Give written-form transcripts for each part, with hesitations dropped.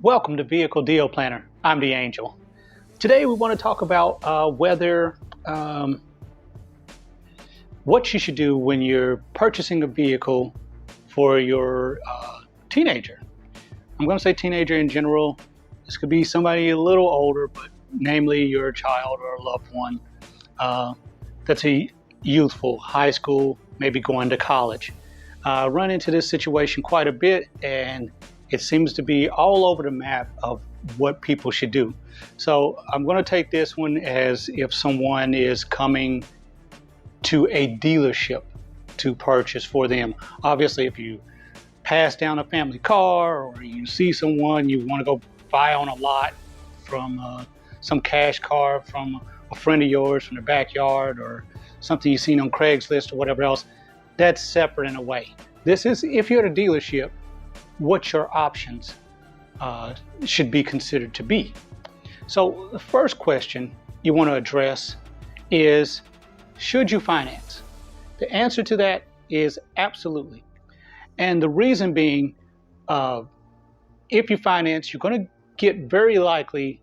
Welcome to Vehicle Deal Planner. I'm the Angel. Today we want to talk about what you should do when you're purchasing a vehicle for your teenager. I'm going to say teenager in general. This could be somebody a little older, but namely your child or a loved one that's a youthful, high school, maybe going to college. Run into this situation quite a bit, and it seems to be all over the map of what people should do. So I'm going to take this one as if someone is coming to a dealership to purchase for them. Obviously, if you pass down a family car or you see someone you want to go buy on a lot from some cash car from a friend of yours from the backyard or something you've seen on Craigslist or whatever else, that's separate in a way. This is if you're at a dealership, what your options should be considered to be. So the first question you want to address is, should you finance? The answer to that is absolutely. And the reason being, if you finance, you're going to get very likely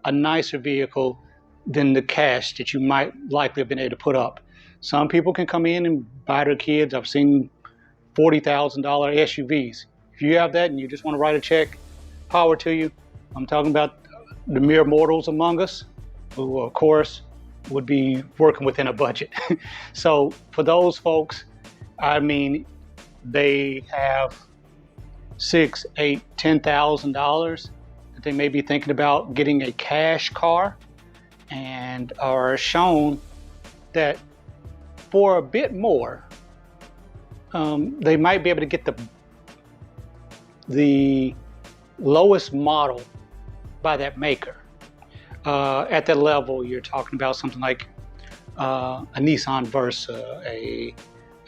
a nicer vehicle than the cash that you might likely have been able to put up. Some people can come in and buy their kids. I've seen $40,000 SUVs. If you have that and you just want to write a check, power to you. I'm talking about the mere mortals among us who, of course, would be working within a budget. So for those folks, I mean, they have $6,000, $8,000, $10,000 that they may be thinking about getting a cash car, and are shown that for a bit more, they might be able to get the lowest model by that maker. At that level, you're talking about something like a Nissan Versa, a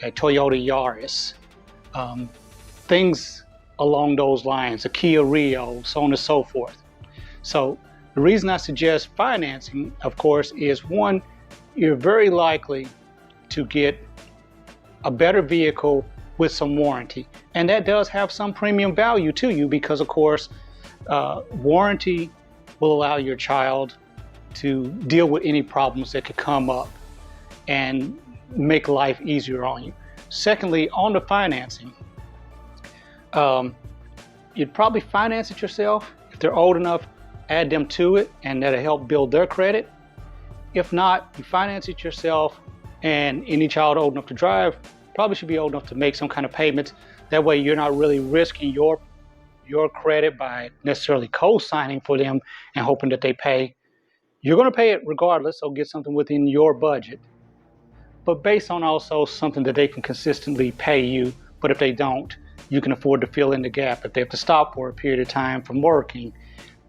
Toyota Yaris, things along those lines, a Kia Rio, so on and so forth. So the reason I suggest financing, of course, is one, you're very likely to get a better vehicle with some warranty. And that does have some premium value to you because, of course, warranty will allow your child to deal with any problems that could come up and make life easier on you. Secondly, on the financing, you'd probably finance it yourself. If they're old enough, add them to it, and that'll help build their credit. If not, you finance it yourself, and any child old enough to drive probably should be old enough to make some kind of payments. That way you're not really risking your credit by necessarily co-signing for them and hoping that they pay. You're going to pay it regardless, so get something within your budget, but based on also something that they can consistently pay you. But if they don't, you can afford to fill in the gap. If they have to stop for a period of time from working,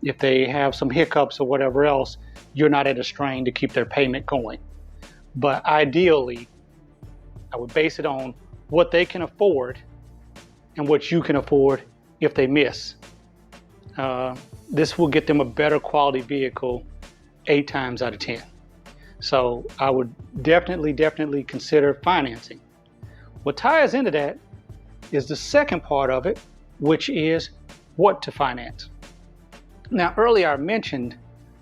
if they have some hiccups or whatever else, you're not at a strain to keep their payment going. But ideally, I would base it on what they can afford and what you can afford if they miss. This will get them a better quality vehicle 8 times out of 10. So I would definitely consider financing. What ties into that is the second part of it, which is what to finance. Now, earlier I mentioned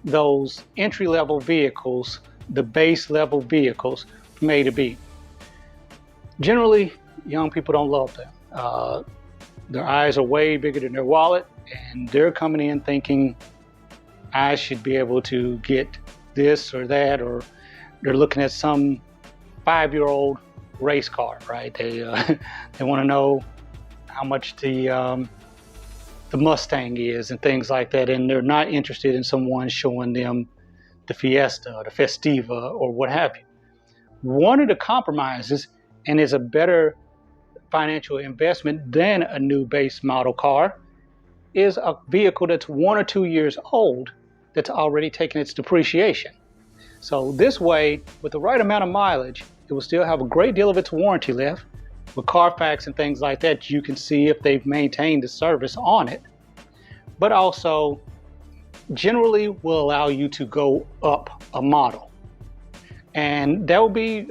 those entry-level vehicles, the base level vehicles from A to B. Generally, young people don't love them. Their eyes are way bigger than their wallet, and they're coming in thinking, I should be able to get this or that, or they're looking at some 5-year-old race car, right? They want to know how much the Mustang is and things like that, and they're not interested in someone showing them the Fiesta or the Festiva or what have you. One of the compromises, and is a better financial investment than a new base model car, is a vehicle that's 1 or 2 years old that's already taken its depreciation. So this way, with the right amount of mileage, it will still have a great deal of its warranty left. With Carfax and things like that, you can see if they've maintained the service on it, but also generally will allow you to go up a model. And that will be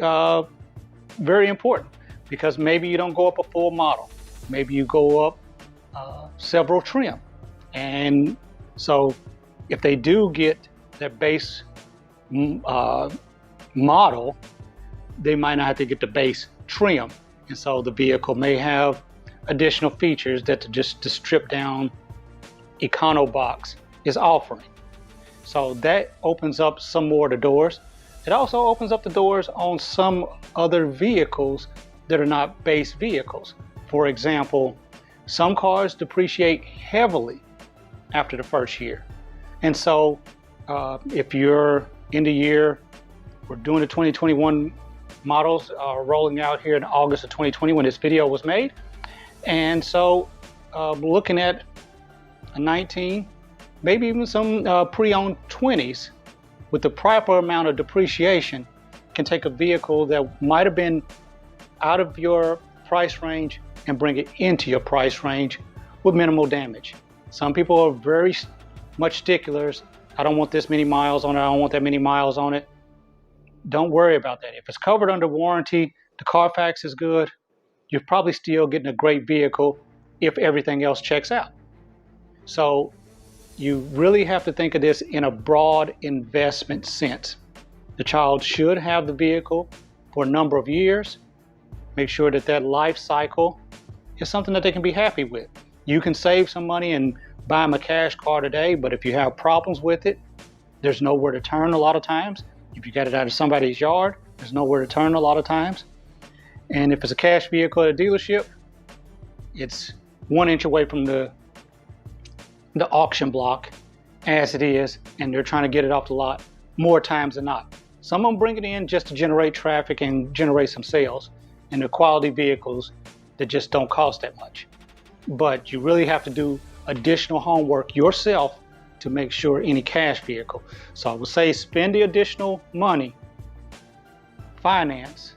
very important, because maybe you don't go up a full model. Maybe you go up several trim. And so if they do get that base model, they might not have to get the base trim. And so the vehicle may have additional features that just the stripped down Econo box is offering. So that opens up some more of the doors. It also opens up the doors on some other vehicles that are not base vehicles. For example, some cars depreciate heavily after the first year. And so if you're in the year, we're doing the 2021 models rolling out here in August of 2020 when this video was made. And so looking at a 19, maybe even some pre-owned 20s with the proper amount of depreciation can take a vehicle that might have been out of your price range and bring it into your price range with minimal damage. Some people are very much sticklers. I don't want this many miles on it. I don't want that many miles on it. Don't worry about that. If it's covered under warranty, the Carfax is good, you're probably still getting a great vehicle if everything else checks out. So you really have to think of this in a broad investment sense. The child should have the vehicle for a number of years. Make sure that that life cycle is something that they can be happy with. You can save some money and buy them a cash car today, but if you have problems with it, there's nowhere to turn a lot of times. If you got it out of somebody's yard, there's nowhere to turn a lot of times. And if it's a cash vehicle at a dealership, it's 1 inch away from the auction block as it is, and they're trying to get it off the lot more times than not. Some of them bring it in just to generate traffic and generate some sales, and they're quality vehicles that just don't cost that much. But you really have to do additional homework yourself to make sure any cash vehicle. So I would say spend the additional money, finance,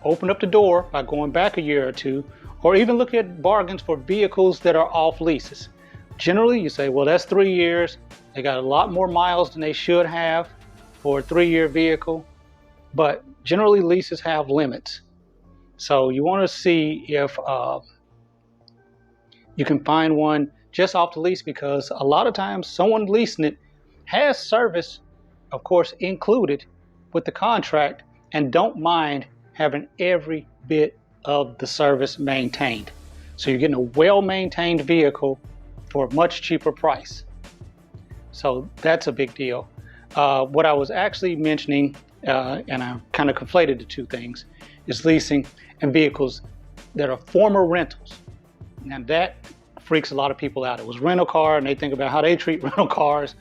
open up the door by going back a year or two, or even look at bargains for vehicles that are off leases. Generally, you say, well, that's 3 years. They got a lot more miles than they should have for a 3-year vehicle, but generally leases have limits. So you want to see if you can find one just off the lease, because a lot of times someone leasing it has service, of course, included with the contract, and don't mind having every bit of the service maintained. So you're getting a well-maintained vehicle for a much cheaper price. So that's a big deal. What I was actually mentioning, and I kind of conflated the two things, is leasing and vehicles that are former rentals. Now that freaks a lot of people out. It was rental car, and they think about how they treat rental cars,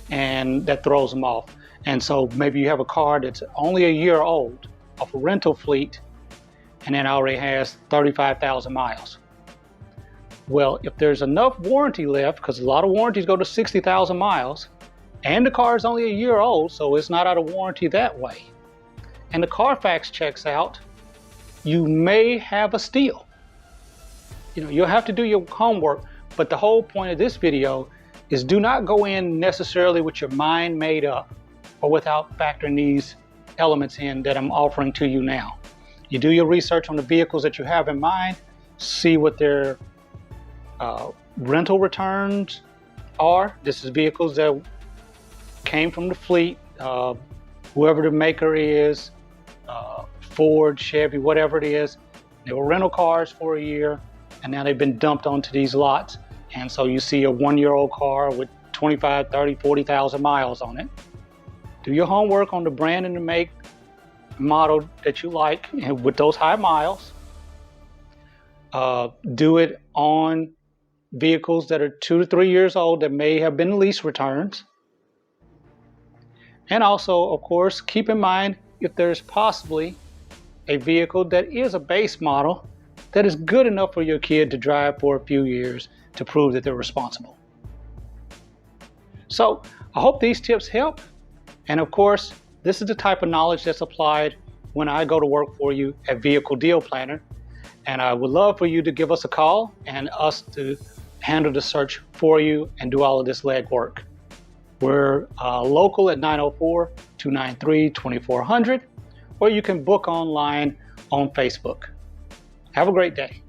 and that throws them off. And so maybe you have a car that's only a year old off a rental fleet, and then already has 35,000 miles. Well, if there's enough warranty left, because a lot of warranties go to 60,000 miles, and the car is only a year old, so it's not out of warranty that way, and the Carfax checks out, you may have a steal. You know, you'll have to do your homework, but the whole point of this video is do not go in necessarily with your mind made up or without factoring these elements in that I'm offering to you now. You do your research on the vehicles that you have in mind, see what their rental returns are. This is vehicles that came from the fleet, whoever the maker is, Ford, Chevy, whatever it is. They were rental cars for a year, and now they've been dumped onto these lots. And so you see a 1-year-old car with 25, 30, 40,000 miles on it. Do your homework on the brand and the make, model that you like, and with those high miles. Do it on vehicles that are 2 to 3 years old that may have been lease returns. And also, of course, keep in mind if there's possibly a vehicle that is a base model that is good enough for your kid to drive for a few years to prove that they're responsible. So I hope these tips help. And of course, this is the type of knowledge that's applied when I go to work for you at Vehicle Deal Planner. And I would love for you to give us a call and us to handle the search for you and do all of this legwork. We're local at 904-293-2400, or you can book online on Facebook. Have a great day.